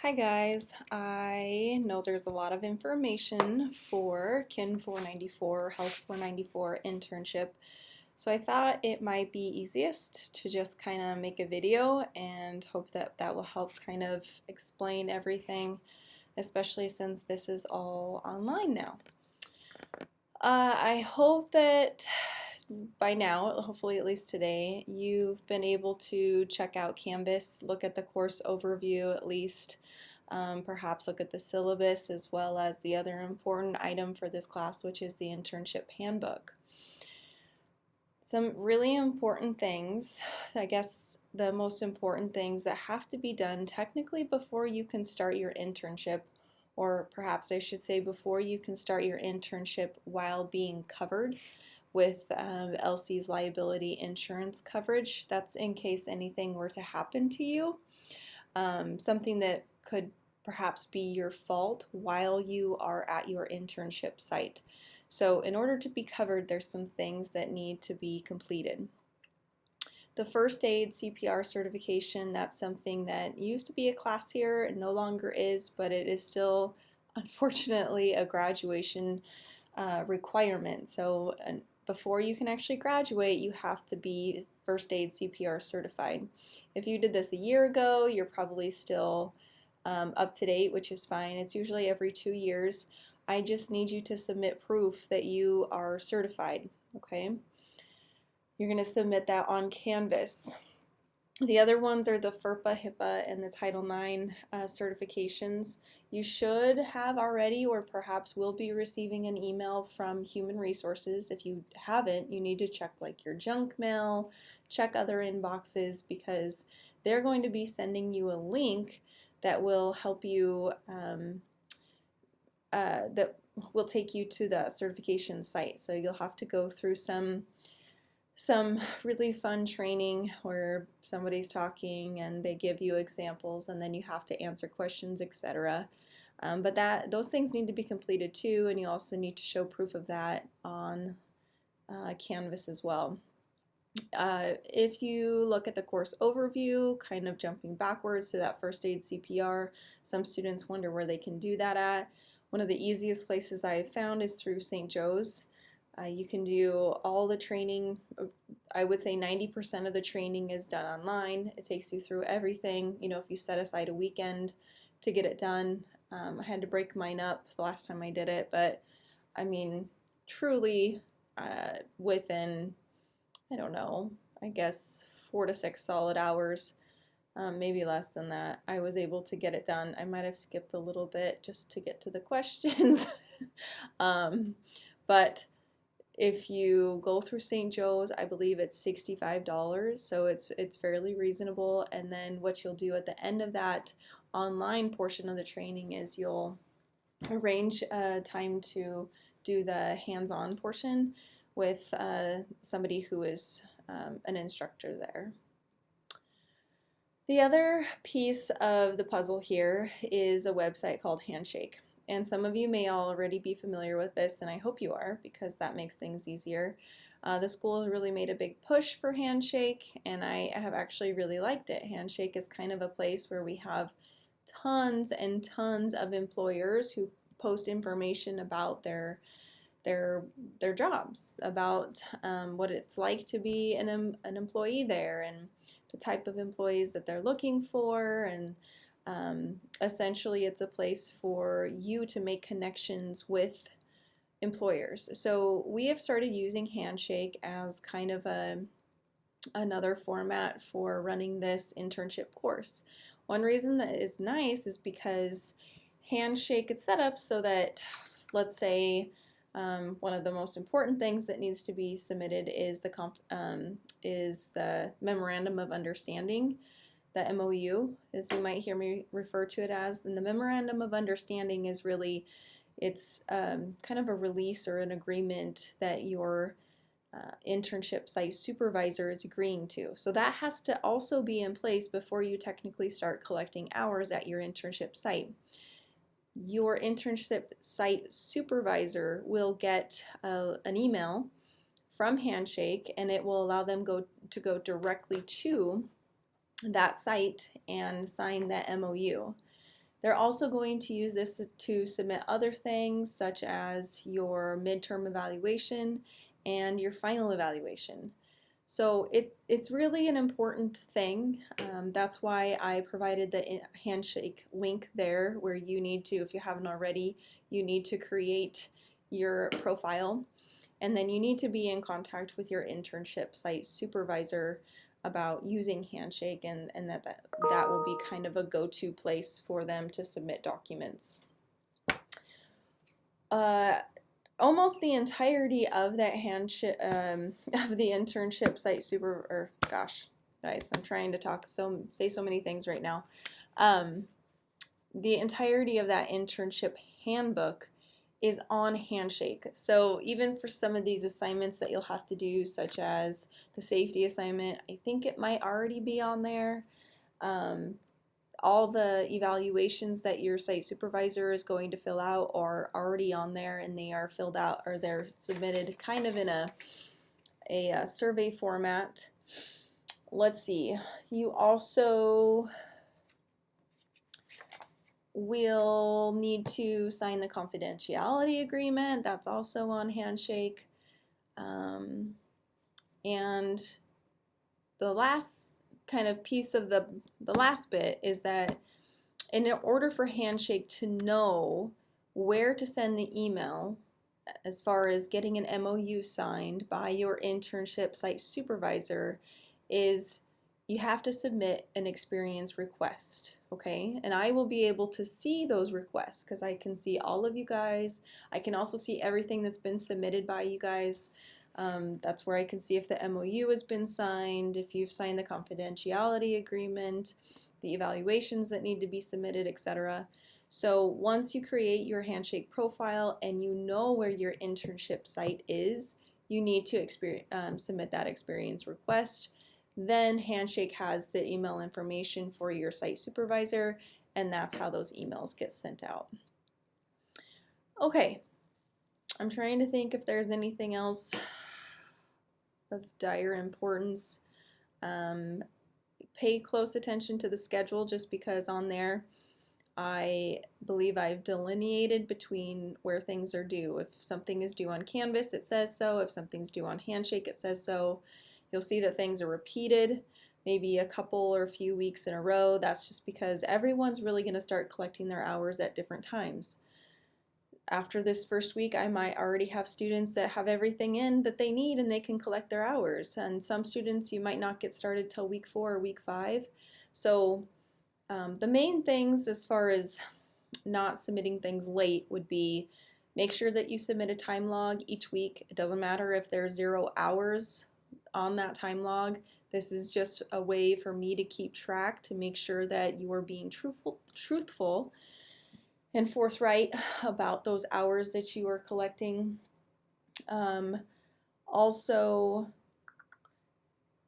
Hi guys, I know there's a lot of information for Kin 494, Health 494 internship, so I thought it might be easiest to just kind of make a video and hope that that will help kind of explain everything, especially since this is all online now. I hope that by now, hopefully at least today, you've been able to check out Canvas, look at the course overview at least, perhaps look at the syllabus as well as the other important item for this class, which is the internship handbook. Some really important things, I guess the most important things that have to be done technically before you can start your internship, or perhaps I should say before you can start your internship while being covered with LC's liability insurance coverage. That's in case anything were to happen to you, something that could perhaps be your fault while you are at your internship site. So in order to be covered, there's some things that need to be completed. The first aid CPR certification, that's something that used to be a class here, it no longer is, but it is still unfortunately a graduation requirement. So before you can actually graduate, you have to be first aid CPR certified. If you did this a year ago, you're probably still up to date, which is fine. It's usually every 2 years. I just need you to submit proof that you are certified, okay? You're going to submit that on Canvas. The other ones are the FERPA, HIPAA, and the Title IX certifications. You should have already or perhaps will be receiving an email from Human Resources. If you haven't, you need to check like your junk mail, check other inboxes, because they're going to be sending you a link that will help you, that will take you to the certification site. So you'll have to go through some really fun training where somebody's talking and they give you examples and then you have to answer questions, etc. But those things need to be completed too, and you also need to show proof of that on Canvas as well. If you look at the course overview, kind of jumping backwards to that first aid CPR, some students wonder where they can do that at. One of the easiest places I've found is through St. Joe's. You can do all the training. I would say 90% of the training is done online. It takes you through everything. You know, if you set aside a weekend to get it done. I had to break mine up the last time I did it, but I mean, truly within, I don't know, I guess 4 to 6 solid hours, maybe less than that, I was able to get it done. I might have skipped a little bit just to get to the questions. But if you go through St. Joe's, I believe it's $65, so it's fairly reasonable. And then what you'll do at the end of that online portion of the training is you'll arrange a time to do the hands-on portion with somebody who is an instructor there. The other piece of the puzzle here is a website called Handshake. And some of you may already be familiar with this, and I hope you are, because that makes things easier. The school has really made a big push for Handshake, and I have actually really liked it. Handshake is kind of a place where we have tons and tons of employers who post information about their jobs, about what it's like to be an employee there, and the type of employees that they're looking for, and essentially it's a place for you to make connections with employers. So we have started using Handshake as kind of another format for running this internship course. One reason that is nice is because Handshake is set up so that, let's say, one of the most important things that needs to be submitted is the Memorandum of Understanding, the MOU, as you might hear me refer to it as. And the Memorandum of Understanding is really, it's kind of a release or an agreement that your internship site supervisor is agreeing to. So that has to also be in place before you technically start collecting hours at your internship site. Your internship site supervisor will get an email from Handshake, and it will allow them to go directly to that site and sign that MOU. They're also going to use this to submit other things such as your midterm evaluation and your final evaluation. So it's really an important thing. That's why I provided the handshake link there, where you need to, if you haven't already, you need to create your profile. And then you need to be in contact with your internship site supervisor about using Handshake, and that will be kind of a go-to place for them to submit documents. Almost the entirety of that handshake of the internship site guys, I'm trying to say so many things right now. The entirety of that internship handbook is on Handshake. So even for some of these assignments that you'll have to do, such as the safety assignment, I think it might already be on there. All the evaluations that your site supervisor is going to fill out are already on there, and they are filled out, or they're submitted kind of in a survey format. Let's see. You also will need to sign the confidentiality agreement. That's also on Handshake. And the last kind of piece of the last bit is that in order for Handshake to know where to send the email as far as getting an MOU signed by your internship site supervisor, is you have to submit an experience request, okay? And I will be able to see those requests because I can see all of you guys. I can also see everything that's been submitted by you guys. That's where I can see if the MOU has been signed, if you've signed the confidentiality agreement, the evaluations that need to be submitted, etc. So once you create your Handshake profile and you know where your internship site is, you need to submit that experience request. Then Handshake has the email information for your site supervisor, and that's how those emails get sent out. Okay, I'm trying to think if there's anything else of dire importance. Pay close attention to the schedule, just because on there I believe I've delineated between where things are due. If something is due on Canvas, it says so. If something's due on Handshake, it says so. You'll see that things are repeated, maybe a couple or a few weeks in a row. That's just because everyone's really going to start collecting their hours at different times. After this first week, I might already have students that have everything in that they need and they can collect their hours. And some students, you might not get started till week 4 or week 5. So the main things as far as not submitting things late would be make sure that you submit a time log each week. It doesn't matter if there's 0 hours on that time log. This is just a way for me to keep track, to make sure that you are being truthful and forthright about those hours that you are collecting. Also,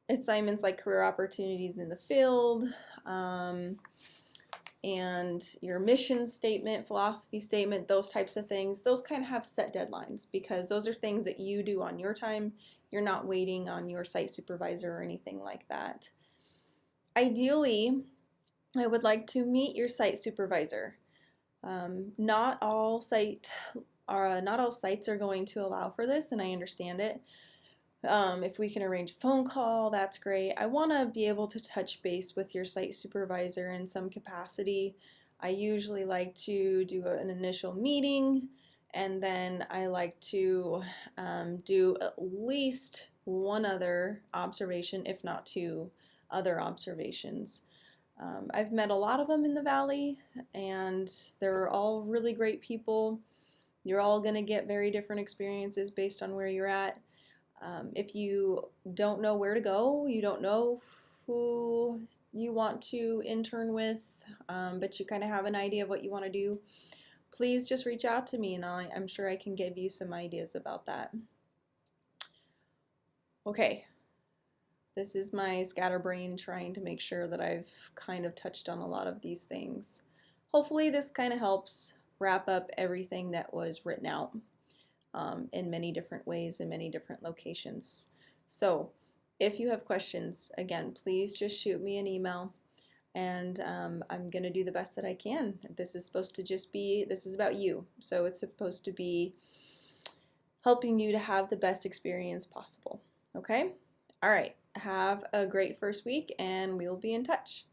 assignments like career opportunities in the field, and your mission statement, philosophy statement, those types of things, those kind of have set deadlines, because those are things that you do on your time. You're not waiting on your site supervisor or anything like that. Ideally, I would like to meet your site supervisor. Not all sites are going to allow for this, and I understand it. If we can arrange a phone call, that's great. I want to be able to touch base with your site supervisor in some capacity. I usually like to do an initial meeting, and then I like to do at least one other observation, if not 2 other observations. I've met a lot of them in the Valley, and they're all really great people. You're all going to get very different experiences based on where you're at. If you don't know where to go, you don't know who you want to intern with, but you kind of have an idea of what you want to do, please just reach out to me, and I'm sure I can give you some ideas about that. Okay, this is my scatterbrain trying to make sure that I've kind of touched on a lot of these things. Hopefully this kind of helps wrap up everything that was written out in many different ways in many different locations. So if you have questions, again, please just shoot me an email. and I'm going to do the best that I can. This is supposed to just be, this is about you, so it's supposed to be helping you to have the best experience possible. Okay? All right. Have a great first week, and we'll be in touch.